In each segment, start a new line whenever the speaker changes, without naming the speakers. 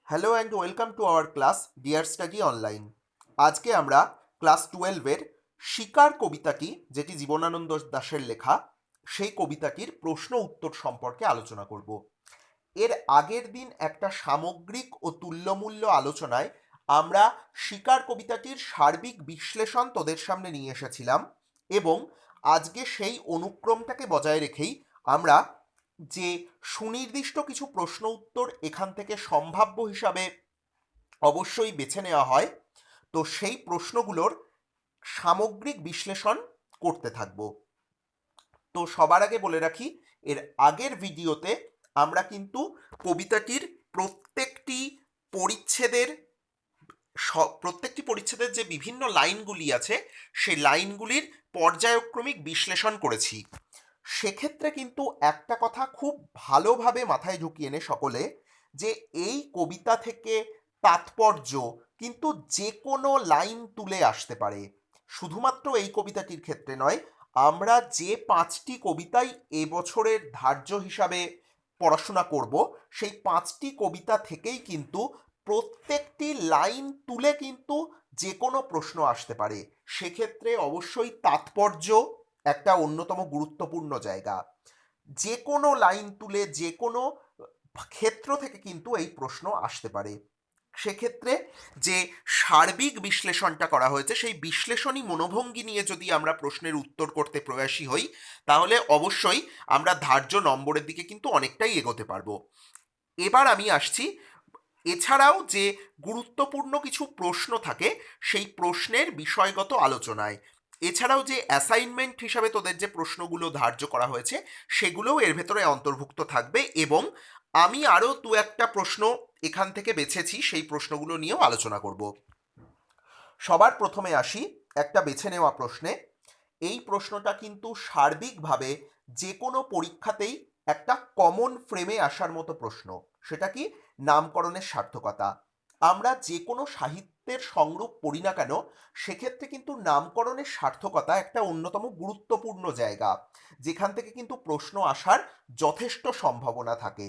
Hello and welcome to our class dear study online. আজকে আমরা class 12-এর শিকার কবিতাটি, যেটি জীবনানন্দ দাশের লেখা, সেই কবিতাটির প্রশ্ন উত্তর সম্পর্কে আলোচনা করব। এর আগের দিন একটা সামগ্রিক ও তুল্যমূল্য আলোচনায় আমরা শিকার কবিতাটির সার্বিক বিশ্লেষণ তোদের সামনে নিয়ে এসেছিলাম এবং আজকে সেই অনুক্রমটাকে বজায় রেখেই আমরা যে সুনির্দিষ্ট কিছু প্রশ্ন উত্তর এখান থেকে সম্ভাব্য হিসাবে অবশ্যই বেছে নেওয়া হয়, তো সেই প্রশ্নগুলোর সামগ্রিক বিশ্লেষণ করতে থাকব। তো সবার আগে বলে রাখি, এর আগের ভিডিওতে আমরা কিন্তু কবিতাটির প্রত্যেকটি পরিচ্ছেদের প্রত্যেকটি পরিচ্ছেদের যে বিভিন্ন লাইনগুলি আছে সেই লাইনগুলির পর্যায়ক্রমিক বিশ্লেষণ করেছি। সেক্ষেত্রে কিন্তু একটা কথা খুব ভালোভাবে মাথায় ঢুকিয়ে নে সকলে, যে এই কবিতা থেকে তাৎপর্য কিন্তু যে কোনো লাইন তুলে আসতে পারে। শুধুমাত্র এই কবিতাটির ক্ষেত্রে নয়, আমরা যে 5টি কবিতাই এবছরের ধার্য হিসাবে পড়াশোনা করব, সেই 5টি কবিতা থেকেই কিন্তু প্রত্যেকটি লাইন তুলে কিন্তু যে কোনো প্রশ্ন আসতে পারে। সেক্ষেত্রে অবশ্যই তাৎপর্য একটা অন্যতম গুরুত্বপূর্ণ জায়গা। যে কোনো লাইন তুলে যে কোনো ক্ষেত্র থেকে কিন্তু এই প্রশ্ন আসতে পারে। সেক্ষেত্রে যে সার্বিক বিশ্লেষণটা করা হয়েছে, সেই বিশ্লেষণী মনোভঙ্গি নিয়ে যদি আমরা প্রশ্নের উত্তর করতে প্রয়াসী হই, তাহলে অবশ্যই আমরা ধার্য নম্বরের দিকে কিন্তু অনেকটাই এগোতে পারবো। এবার আমি আসছি এছাড়াও যে গুরুত্বপূর্ণ কিছু প্রশ্ন থাকে সেই প্রশ্নের বিষয়গত আলোচনায়। এছাড়াও যে অ্যাসাইনমেন্ট হিসাবে তোদের যে প্রশ্নগুলো ধার্য করা হয়েছে সেগুলোও এর ভেতরে অন্তর্ভুক্ত থাকবে, এবং আমি আরও দু একটা প্রশ্ন এখান থেকে বেছেছি, সেই প্রশ্নগুলো নিয়েও আলোচনা করব। সবার প্রথমে আসি একটা বেছে নেওয়া প্রশ্নে। এই প্রশ্নটা কিন্তু সার্বিকভাবে যে কোনো পরীক্ষাতেই একটা কমন ফ্রেমে আসার মতো প্রশ্ন। সেটা কি? নামকরণের সার্থকতা। আমরা যে কোনো সাহিত্যের সংরূপ পড়ি না কেন, সেক্ষেত্রে কিন্তু নামকরণের সার্থকতা একটা অন্যতম গুরুত্বপূর্ণ জায়গা, যেখান থেকে কিন্তু প্রশ্ন আসার যথেষ্ট সম্ভাবনা থাকে।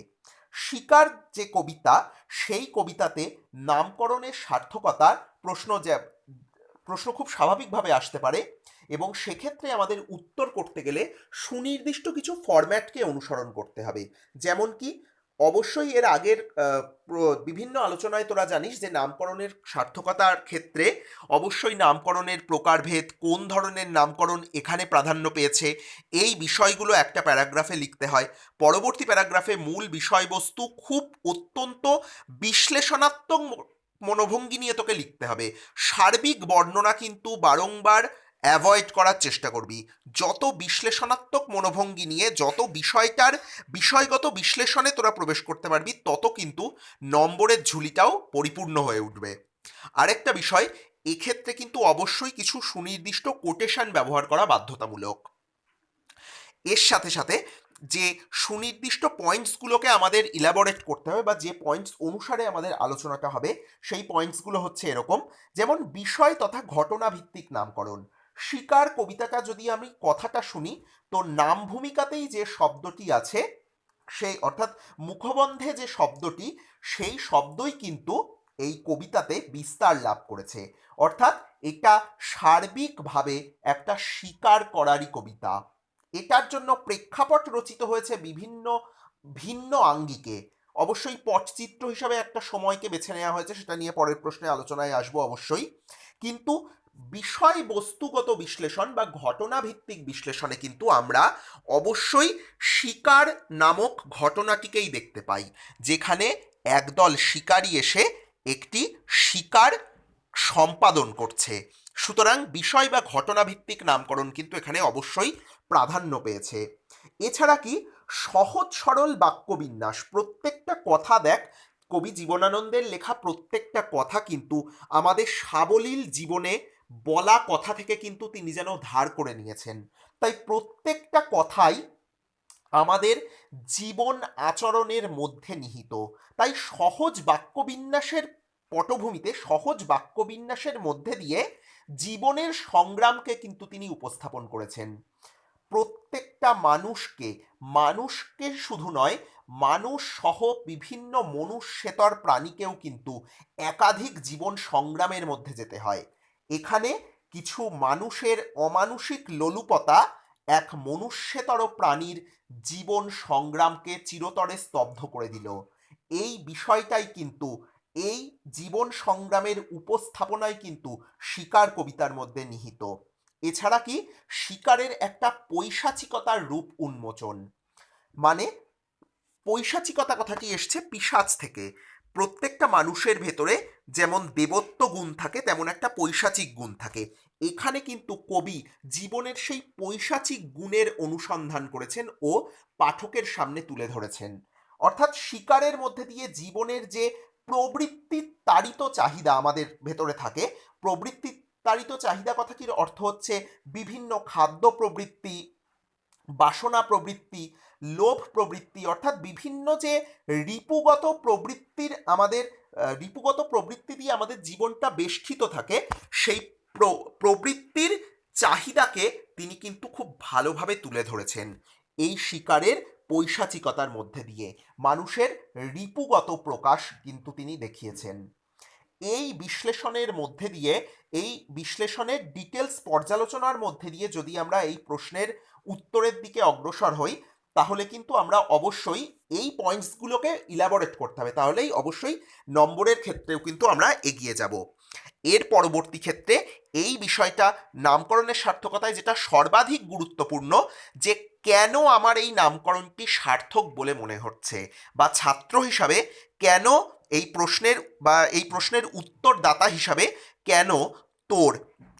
শিকার যে কবিতা, সেই কবিতাতে নামকরণের সার্থকতার প্রশ্ন খুব স্বাভাবিকভাবে আসতে পারে, এবং সেক্ষেত্রে আমাদের উত্তর করতে গেলে সুনির্দিষ্ট কিছু ফরম্যাটকে অনুসরণ করতে হবে। যেমন কি, অবশ্যই এর আগের বিভিন্ন আলোচনায় তোরা জানিস যে নামকরণের সার্থকতার ক্ষেত্রে অবশ্যই নামকরণের প্রকারভেদ, কোন ধরনের নামকরণ এখানে প্রাধান্য পেয়েছে, এই বিষয়গুলো একটা প্যারাগ্রাফে লিখতে হয়। পরবর্তী প্যারাগ্রাফে মূল বিষয়বস্তু খুব অত্যন্ত বিশ্লেষণাত্মক মনোভঙ্গি নিয়ে তোকে লিখতে হবে। সার্বিক বর্ণনা কিন্তু বারংবার অ্যাভয়েড করার চেষ্টা করবি। যত বিশ্লেষণাত্মক মনোভঙ্গি নিয়ে যত বিষয়টার বিষয়গত বিশ্লেষণে তোরা প্রবেশ করতে পারবি, তত কিন্তু নম্বরের ঝুলিটাও পরিপূর্ণ হয়ে উঠবে। আরেকটা বিষয়, এক্ষেত্রে কিন্তু অবশ্যই কিছু সুনির্দিষ্ট কোটেশন ব্যবহার করা বাধ্যতামূলক। এর সাথে সাথে যে সুনির্দিষ্ট পয়েন্টসগুলোকে আমাদের ইলাবোরেট করতে হবে, বা যে পয়েন্টস অনুসারে আমাদের আলোচনাটা হবে, সেই পয়েন্টসগুলো হচ্ছে এরকম। যেমন বিষয় তথা ঘটনা ভিত্তিক নামকরণ। শিকার কবিতাটা যদি আমি কথাটা শুনি, তো নাম ভূমিকাতেই যে শব্দটি আছে, সেই অর্থাৎ মুখবন্ধে যে শব্দটি, সেই শব্দই কিন্তু এই কবিতাতে বিস্তার লাভ করেছে। অর্থাৎ এটা সার্বিকভাবে একটা স্বীকার করারই কবিতা। এটার জন্য প্রেক্ষাপট রচিত হয়েছে বিভিন্ন ভিন্ন আঙ্গিকে। অবশ্যই পটচিত্র হিসাবে একটা সময়কে বেছে নেওয়া হয়েছে, সেটা নিয়ে পরের প্রশ্নে আলোচনায় আসবো অবশ্যই। কিন্তু বিষয়বস্তুগত বিশ্লেষণ বা ঘটনা ভিত্তিক বিশ্লেষণে কিন্তু আমরা অবশ্যই শিকার নামক ঘটনাটিকেই দেখতে পাই, যেখানে একদল শিকারী এসে একটি শিকার সম্পাদন করছে। সুতরাং বিষয় বা ঘটনা ভিত্তিক নামকরণ কিন্তু এখানে অবশ্যই প্রাধান্য পেয়েছে। এছাড়া কি, সহজ সরল বাক্যবিন্যাস। প্রত্যেকটা কথা দেখ, কবি জীবনানন্দের লেখা প্রত্যেকটা কথা কিন্তু আমাদের সাবলীল জীবনে বলা কথা থেকে কিন্তু তিনি যেন ধার করে নিয়েছেন। তাই প্রত্যেকটা কথাই আমাদের জীবন আচরণের মধ্যে নিহিত। তাই সহজ বাক্যবিন্যাসের পটভূমিতে, সহজ বাক্যবিন্যাসের মধ্যে দিয়ে জীবনের সংগ্রামকে কিন্তু তিনি উপস্থাপন করেছেন। প্রত্যেকটা মানুষকে শুধু নয়, মানুষ সহ বিভিন্ন মনুষ্যেতর প্রাণীকেও কিন্তু একাধিক জীবন সংগ্রামের মধ্যে যেতে হয়। এখানে কিছু মানুষের অমানুষিক লোলুপতা এক মনুষ্যেতর প্রাণীর জীবন সংগ্রামকে চিরতরে স্তব্ধ করে দিল। এই বিষয়টাই কিন্তু এই জীবন সংগ্রামের উপস্থাপনায় কিন্তু শিকার কবিতার মধ্যে নিহিত। এছাড়া কি শিকারের একটা পৈশাচিকতার রূপ উন্মোচন, মানে পৈশাচিকতা কথাটি এসছে পিশাচ থেকে। প্রত্যেকটা মানুষের ভেতরে যেমন দেবত্ব গুণ থাকে তেমন একটা পৈশাচিক গুণ থাকে। এখানে কিন্তু কবি জীবনের সেই পৈশাচিক গুণের অনুসন্ধান করেছেন ও পাঠকের সামনে তুলে ধরেছেন। অর্থাৎ শিকারের মধ্যে দিয়ে জীবনের যে প্রবৃত্তি তাড়িত চাহিদা আমাদের ভেতরে থাকে, প্রবৃত্তি তাড়িত চাহিদা কথাটির অর্থ হচ্ছে বিভিন্ন খাদ্য প্রবৃত্তি, বাসনা প্রবৃত্তি, লোভ প্রবৃত্তি, অর্থাৎ বিভিন্ন যে রিপুগত প্রবৃত্তির আমাদের রিপুগত প্রবৃত্তি দিয়ে আমাদের জীবনটা বেষ্টিত থাকে, সেই প্রবৃত্তির চাহিদাকে তিনি কিন্তু খুব ভালোভাবে তুলে ধরেছেন এই শিকারের পৈশাচিকতার মধ্যে দিয়ে। মানুষের রিপুগত প্রকাশ কিন্তু তিনি দেখিয়েছেন। এই বিশ্লেষণের মধ্যে দিয়ে, এই বিশ্লেষণের ডিটেলস পর্যালোচনার মধ্যে দিয়ে যদি আমরা এই প্রশ্নের উত্তরের দিকে অগ্রসর হই, তাহলে কিন্তু আমরা অবশ্যই এই পয়েন্টসগুলোকে ইলাবোরেট করতে হবে, তাহলেই অবশ্যই নম্বরের ক্ষেত্রেও কিন্তু আমরা এগিয়ে যাব। এর পরবর্তী ক্ষেত্রে এই বিষয়টা নামকরণের সার্থকতায় যেটা সর্বাধিক গুরুত্বপূর্ণ, যে কেন আমার এই নামকরণটি সার্থক বলে মনে হচ্ছে, বা ছাত্র হিসাবে কেন এই প্রশ্নের বা এই প্রশ্নের উত্তরদাতা হিসাবে কেন তোর,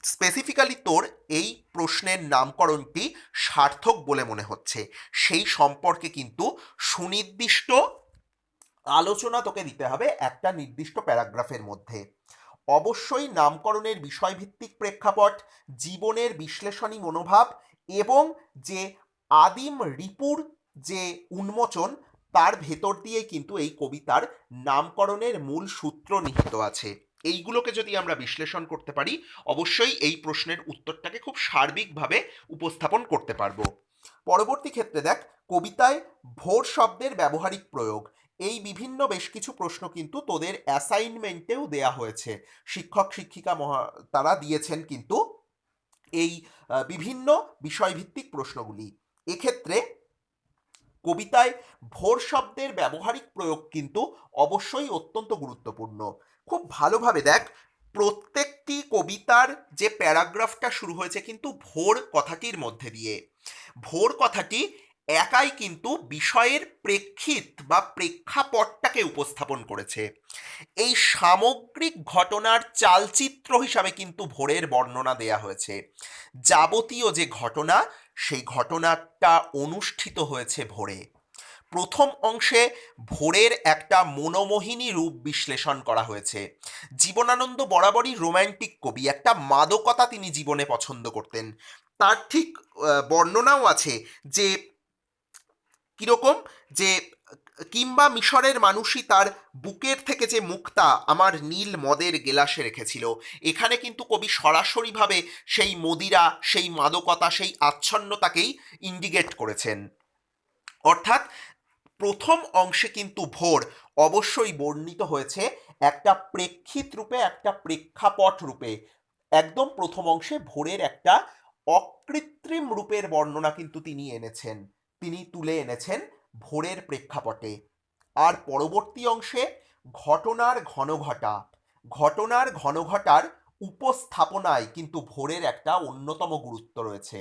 স্পেসিফিক্যালি তোর এই প্রশ্নের নামকরণটি সার্থক বলে মনে হচ্ছে, সেই সম্পর্কে কিন্তু সুনির্দিষ্ট আলোচনা তোকে দিতে হবে একটা নির্দিষ্ট প্যারাগ্রাফের মধ্যে। অবশ্যই নামকরণের বিষয়ভিত্তিক প্রেক্ষাপট, জীবনের বিশ্লেষণী মনোভাব এবং যে আদিম রিপুর যে উন্মোচন, তার ভেতর দিয়েই কিন্তু এই কবিতার নামকরণের মূল সূত্র নিহিত আছে। এইগুলোকে যদি আমরা বিশ্লেষণ করতে পারি, অবশ্যই এই প্রশ্নের উত্তরটাকে খুব সার্বিকভাবে উপস্থাপন করতে পারবো। পরবর্তী ক্ষেত্রে দেখ, কবিতায় ভোর শব্দের ব্যবহারিক প্রয়োগ, এই বিভিন্ন বেশ কিছু প্রশ্ন কিন্তু তোদের অ্যাসাইনমেন্টেও দেয়া হয়েছে। শিক্ষক শিক্ষিকা তারা দিয়েছেন কিন্তু এই বিভিন্ন বিষয়ভিত্তিক প্রশ্নগুলি। এক্ষেত্রে কবিতায় ভোর শব্দের ব্যবহারিক প্রয়োগ কিন্তু অবশ্যই অত্যন্ত গুরুত্বপূর্ণ। খুব ভালোভাবে দেখ, প্রত্যেকটি কবিতার যে প্যারাগ্রাফটা শুরু হয়েছে কিন্তু ভোর কথাটির মধ্যে দিয়ে। ভোর কথাটি একাই কিন্তু বিষয়ের প্রেক্ষিত বা প্রেক্ষাপটটাকে উপস্থাপন করেছে। এই সামগ্রিক ঘটনার চালচিত্র হিসাবে কিন্তু ভোরের বর্ণনা দেয়া হয়েছে। যাবতীয় যে ঘটনা, সেই ঘটনাটা অনুষ্ঠিত হয়েছে ভোরে। প্রথম অংশে ভোরের একটা মনোমোহিনী রূপ বিশ্লেষণ করা হয়েছে। জীবনানন্দ বরাবরই রোম্যান্টিক কবি, একটা মাদকতা তিনি জীবনে পছন্দ করতেন। তার ঠিক বর্ণনাও আছে যে কিরকম, যে কিংবা মিশরের মানুষই তার বুকের থেকে যে মুক্তা আমার নীল মদের গেলাসে রেখেছিল। এখানে কিন্তু কবি সরাসরিভাবে সেই মদিরা, সেই মাদকতা, সেই আচ্ছন্নতাকেই ইন্ডিকেট করেছেন। অর্থাৎ প্রথম অংশে কিন্তু ভোর অবশ্যই বর্ণিত হয়েছে একটা প্রেক্ষিত রূপে, একটা প্রেক্ষাপট রূপে। একদম প্রথম অংশে ভোরের একটা অকৃত্রিম রূপের বর্ণনা কিন্তু তিনি এনেছেন, তিনি তুলে এনেছেন ভোরের প্রেক্ষাপটে। আর পরবর্তী অংশে ঘটনার ঘনঘটা, ঘটনার ঘনঘটার উপস্থাপনায় কিন্তু ভোরের একটা অন্যতম গুরুত্ব রয়েছে।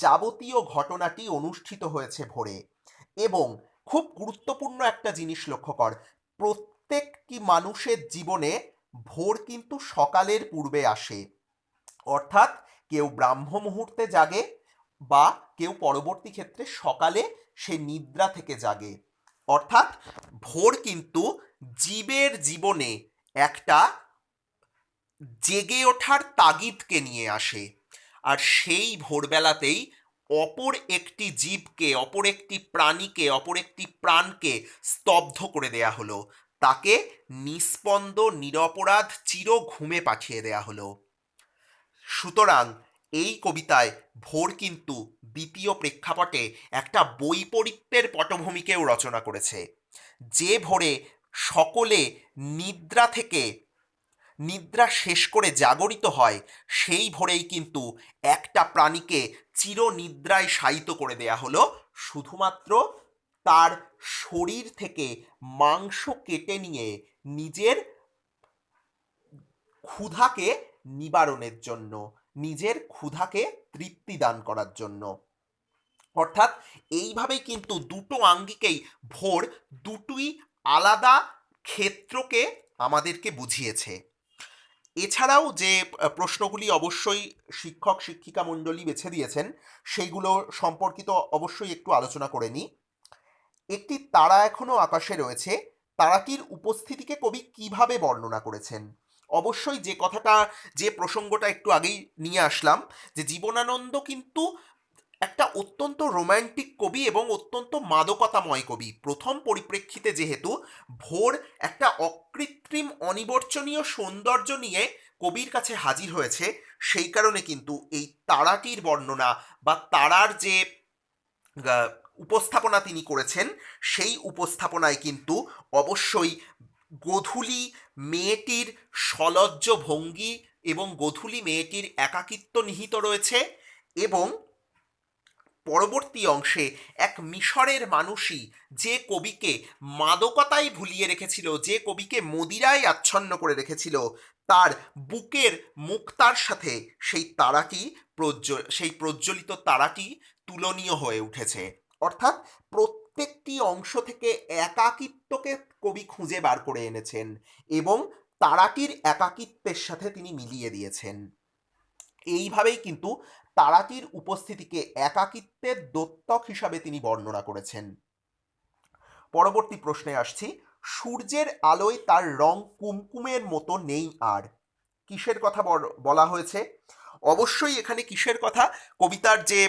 যাবতীয় ঘটনাটি অনুষ্ঠিত হয়েছে ভোরে। এবং খুব গুরুত্বপূর্ণ একটা জিনিস লক্ষ্য কর, প্রত্যেকটি মানুষের জীবনে ভোর কিন্তু সকালের পূর্বে আসে। অর্থাৎ কেউ ব্রাহ্ম মুহূর্তে জাগে, বা কেউ পরবর্তী ক্ষেত্রে সকালে সে নিদ্রা থেকে জাগে। অর্থাৎ ভোর কিন্তু জীবের জীবনে একটা জেগে ওঠার তাগিদকে নিয়ে আসে। আর সেই ভোরবেলাতেই অপর একটি জীবকে, অপর একটি প্রাণীকে, অপর একটি প্রাণকে স্তব্ধ করে দেয়া হলো, তাকে নিস্পন্দ নিরপরাধ চির ঘুমে পাঠিয়ে দেয়া হলো। সুতরাং এই কবিতায় ভোর কিন্তু দ্বিতীয় প্রেক্ষাপটে একটা বৈপরীত্যের পটভূমিকেও রচনা করেছে। যে ভোরে সকলে নিদ্রা শেষ করে জাগরিত হয়, সেই ভোরেই কিন্তু একটা প্রাণীকে চিরনিদ্রায় শায়িত করে দেয়া হলো, শুধুমাত্র তার শরীর থেকে মাংস কেটে নিয়ে নিজের ক্ষুধাকে নিবারণের জন্য, নিজের ক্ষুধাকে তৃপ্তি দান করার জন্য। অর্থাৎ এইভাবেই কিন্তু দুটো আঙ্গিকেই ভোর দুটোই আলাদা ক্ষেত্রকে আমাদেরকে বুঝিয়েছে। এছাড়াও যে প্রশ্নগুলি অবশ্যই শিক্ষক শিক্ষিকা মণ্ডলী বেছে দিয়েছেন, সেইগুলো সম্পর্কিত অবশ্যই একটু আলোচনা করে নিই। একটি তারা এখনো আকাশে রয়েছে, তারাটির উপস্থিতিকে কবি কিভাবে বর্ণনা করেছেন? অবশ্যই যে প্রসঙ্গটা একটু আগেই নিয়ে আসলাম, যে জীবনানন্দ কিন্তু একটা অত্যন্ত রোম্যান্টিক কবি এবং অত্যন্ত মাদকতাময় কবি। প্রথম পরিপ্রেক্ষিতে যেহেতু ভোর একটা অকৃত্রিম অনিবর্চনীয় সৌন্দর্য নিয়ে কবির কাছে হাজির হয়েছে, সেই কারণে কিন্তু এই তারাটির বর্ণনা বা তারার যে আহ, উপস্থাপনা তিনি করেছেন, সেই উপস্থাপনায় কিন্তু অবশ্যই গোধূলি মেয়েটির সলজ্জ ভঙ্গি এবং গোধূলি মেয়েটির একাকিত্ব নিহিত রয়েছে। এবং পরবর্তী অংশে এক মিশরের মানুষই যে কবিকে মাদকতায় ভুলিয়ে রেখেছিল, যে কবিকে মদিরায় আচ্ছন্ন করে রেখেছিল, তার বুকের মুক্তার সাথে সেই প্রজ্বলিত তারাটি তুলনীয় হয়ে উঠেছে। অর্থাৎ প্রত্যেকটি অংশ থেকে একাকিত্বকে কবি খুঁজে বার করে এনেছেন এবং তারাটির একাকিত্বের সাথে তিনি মিলিয়ে দিয়েছেন। এইভাবেই কিন্তু তারাটির উপস্থিতিকে একাকিত্বের দ্যোতক হিসাবে তিনি বর্ণনা করেছেন। পরবর্তী প্রশ্নে আসছি, সূর্যের আলোয় তার রং কুমকুমের মতো নেই আর। কিসের কথা বলা হয়েছে? অবশ্যই এখানে কিসের কথা? কবিতার যে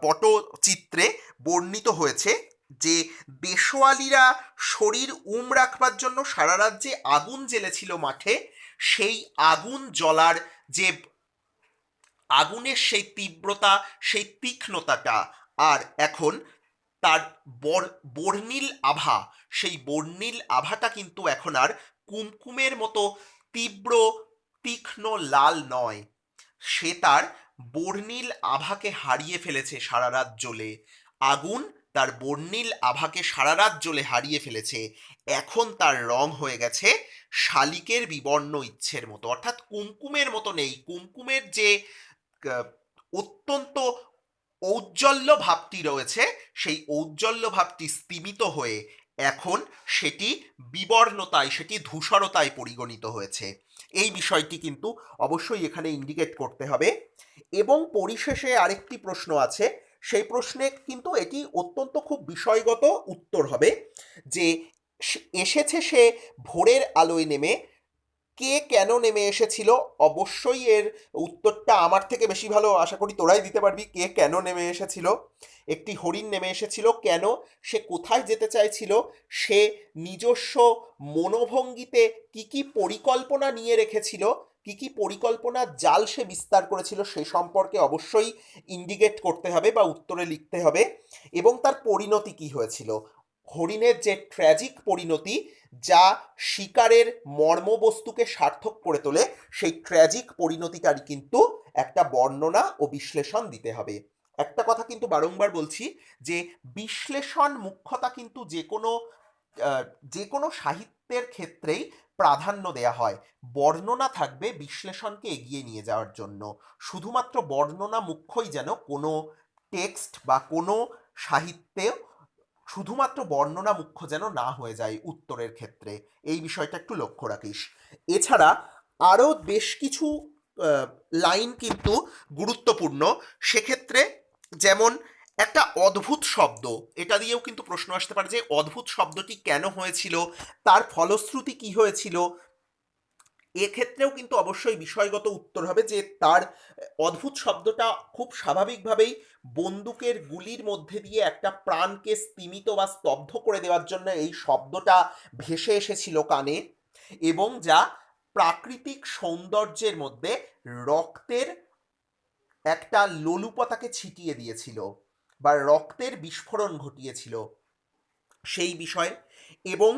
পটচিত্রে বর্ণিত হয়েছে যে দেশওয়ালিরা শরীর রাখবার জন্য সারা রাজ্যে আগুন জ্বেলেছিল মাঠে, সেই আগুন জ্বলার যে আগুনের সেই তীব্রতা, সেই তীক্ষ্ণতাটা আর এখন তার বর্ণিল আভা, সেই বর্ণিল আভাটা কিন্তু এখন আর কুমকুমের মতো তীব্র তীক্ষ্ণ লাল নয়। সে তার বর্ণিল আভাকে হারিয়ে ফেলেছে সারা রাত জ্বলে। আগুন তার বর্ণিল আভাকে সারা রাত জ্বলে হারিয়ে ফেলেছে। এখন তার রং হয়ে গেছে শালিকের বিবর্ণ ইচ্ছের মতো, অর্থাৎ কুমকুমের মতো নেই। কুমকুমের যে অত্যন্ত ঔজ্জ্বল্য ভাবটি রয়েছে, সেই ঔজ্জ্বল্য ভাবটি স্তিমিত হয়ে এখন সেটি বিবর্ণতায়, সেটি ধূসরতায় পরিগণিত হয়েছে। এই বিষয়টি কিন্তু অবশ্যই এখানে ইন্ডিকেট করতে হবে। এবং পরিশেষে আরেকটি প্রশ্ন আছে, সেই প্রশ্নে কিন্তু এটি অত্যন্ত খুব বিষয়গত উত্তর হবে, যে এসেছে সে ভোরের আলোয় নেমে, কে কেন নেমে এসেছিল? অবশ্যই এর উত্তরটা আমার থেকে বেশি ভালো আশা করি তোরাই দিতে পারবি। কে কেন নেমে এসেছিল? একটি হরিণ নেমে এসেছিল কেন? সে কোথায় যেতে চাইছিল? সে নিজস্ব মনোভঙ্গিতে কি কি পরিকল্পনা নিয়ে রেখেছিল, কি কি পরিকল্পনার জাল সে বিস্তার করেছিল, সে সম্পর্কে অবশ্যই ইন্ডিকেট করতে হবে বা উত্তরে লিখতে হবে। এবং তার পরিণতি কি হয়েছিল, হরিণের যে ট্র্যাজিক পরিণতি, যা শিকারের মর্মবস্তুকে সার্থক করে তোলে, সেই ট্র্যাজিক পরিণতিকারী কিন্তু একটা বর্ণনা ও বিশ্লেষণ দিতে হবে। একটা কথা কিন্তু বারংবার বলছি, যে বিশ্লেষণ মুখ্যতা কিন্তু যে কোনো সাহিত্যের ক্ষেত্রেই প্রাধান্য দেয়া হয়। বর্ণনা থাকবে বিশ্লেষণকে এগিয়ে নিয়ে যাওয়ার জন্য। শুধুমাত্র বর্ণনা মুখ্যই যেন কোনো টেক্সট বা কোনো সাহিত্যে শুধুমাত্র বর্ণনা মুখ্য যেন না হয়ে যায় উত্তরের ক্ষেত্রে, এই বিষয়টা একটু লক্ষ্য রাখিস। এছাড়া আরও বেশ কিছু লাইন কিন্তু গুরুত্বপূর্ণ। সেক্ষেত্রে যেমন একটা অদ্ভুত শব্দ, এটা দিয়েও কিন্তু প্রশ্ন আসতে পারে যে অদ্ভুত শব্দটি কেন হয়েছিল, তার ফলশ্রুতি কি হয়েছিল। এক্ষেত্রেও কিন্তু অবশ্যই বিষয়গত উত্তর হবে, যে তার অদ্ভুত শব্দটা খুব স্বাভাবিকভাবেই বন্দুকের গুলির মধ্যে দিয়ে একটা প্রাণকে স্তিমিত বা স্তব্ধ করে দেওয়ার জন্য এই শব্দটা ভেসে এসেছিল কানে, এবং যা প্রাকৃতিক সৌন্দর্যের মধ্যে রক্তের একটা লোলুপতাকে ছিটিয়ে দিয়েছিল বা রক্তের বিস্ফোরণ ঘটিয়েছিল সেই বিষয়ে, এবং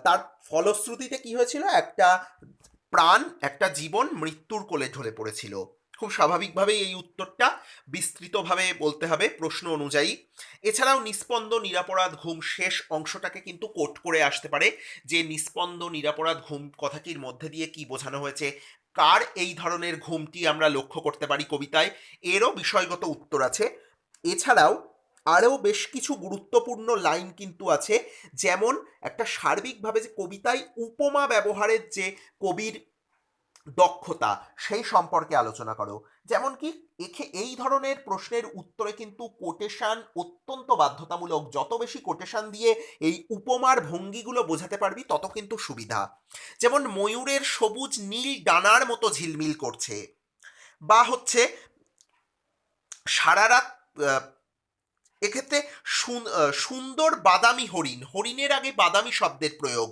তার ফলশ্রুতিতে কি হয়েছিল, একটা প্রাণ, একটা জীবন মৃত্যুর কোলে ঢলে পড়েছিল। খুব স্বাভাবিকভাবেই এই উত্তরটা বিস্তৃতভাবে বলতে হবে প্রশ্ন অনুযায়ী। এছাড়াও নিস্পন্দ নিরাপরাধ ঘুম শেষ অংশটাকে কিন্তু কোট করে আসতে পারে, যে নিস্পন্দ নিরাপরাধ ঘুম কথাটির মধ্যে দিয়ে কি বোঝানো হয়েছে, কার এই ধরনের ঘুমটি আমরা লক্ষ্য করতে পারি কবিতায়, এরও বিষয়গত উত্তর আছে। এছাড়াও আরও বেশ কিছু গুরুত্বপূর্ণ লাইন কিন্তু আছে, যেমন একটা সার্বিকভাবে যে কবিতায় উপমা ব্যবহারের যে কবির দক্ষতা সেই সম্পর্কে আলোচনা করো। যেমন কি এই ধরনের প্রশ্নের উত্তরে কিন্তু কোটেশন অত্যন্ত বাধ্যতামূলক, যত বেশি কোটেশন দিয়ে এই উপমার ভঙ্গিগুলো বোঝাতে পারবি তত কিন্তু সুবিধা। যেমন ময়ূরের সবুজ নীল ডানার মতো ঝিলমিল করছে, বা হচ্ছে সারা রাত, এক্ষেত্রে সুন্দর বাদামি হরিণ, হরিণের আগে বাদামি শব্দের প্রয়োগ,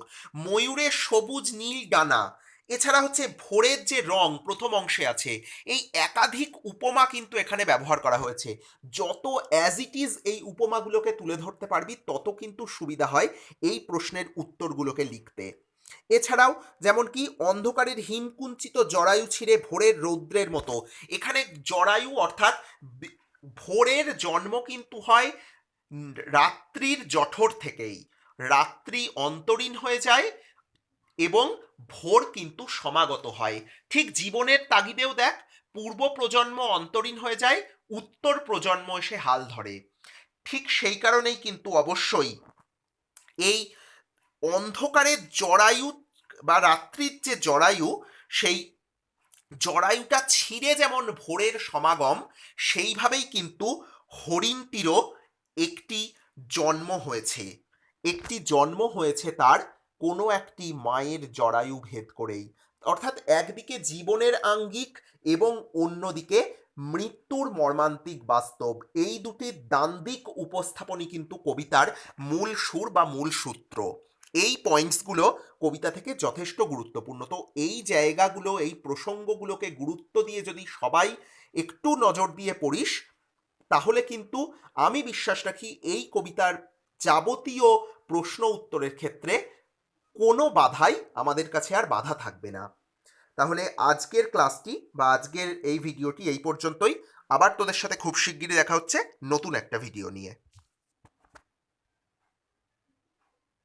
ময়ূরের সবুজ নীল ডানা, এছাড়া হচ্ছে ভোরের যে রং প্রথম অংশে আছে, এই একাধিক উপমা কিন্তু এখানে ব্যবহার করা হয়েছে। যত অ্যাজ ইট ইজ এই উপমাগুলোকে তুলে ধরতে পারবি তত কিন্তু সুবিধা হয় এই প্রশ্নের উত্তরগুলোকে লিখতে। এছাড়াও যেমন কি অন্ধকারের হিমকুঞ্চিত জরায়ু ছিঁড়ে ভোরের রৌদ্রের মতো, এখানে জরায়ু অর্থাৎ ভোরের জন্ম কিন্তু হয় রাত্রির জঠর থেকেই, রাত্রি অন্তরীণ হয়ে যায় এবং ভোর কিন্তু সমাগত হয়। ঠিক জীবনের তাগিদেও দেখ, পূর্ব প্রজন্ম অন্তরীণ হয়ে যায়, উত্তর প্রজন্ম এসে হাল ধরে। ঠিক সেই কারণেই কিন্তু অবশ্যই এই অন্ধকারের জরায়ু বা রাত্রির যে জরায়ু, সেই জরায়ুটা ছিঁড়ে যেমন ভোরের সমাগম, সেইভাবেই কিন্তু হরিণটিরও একটি জন্ম হয়েছে, একটি জন্ম হয়েছে তার কোনো একটি মায়ের জরায়ু ভেদ করেই। অর্থাৎ একদিকে জীবনের আঙ্গিক এবং অন্যদিকে মৃত্যুর মর্মান্তিক বাস্তব, এই দুটির দ্বান্দ্বিক উপস্থাপনই কিন্তু কবিতার মূল সুর বা মূল সূত্র। এই পয়েন্টসগুলো কবিতা থেকে যথেষ্ট গুরুত্বপূর্ণ। তো এই জায়গাগুলো, এই প্রসঙ্গগুলোকে গুরুত্ব দিয়ে যদি সবাই একটু নজর দিয়ে পড়িস, তাহলে কিন্তু আমি বিশ্বাস রাখি এই কবিতার যাবতীয় প্রশ্ন উত্তরের ক্ষেত্রে কোনো বাধাই আমাদের কাছে আর বাধা থাকবে না। তাহলে আজকের ক্লাসটি বা আজকের এই ভিডিওটি এই পর্যন্তই। আবার তোদের সাথে খুব শিগগিরই দেখা হচ্ছে নতুন একটা ভিডিও নিয়ে।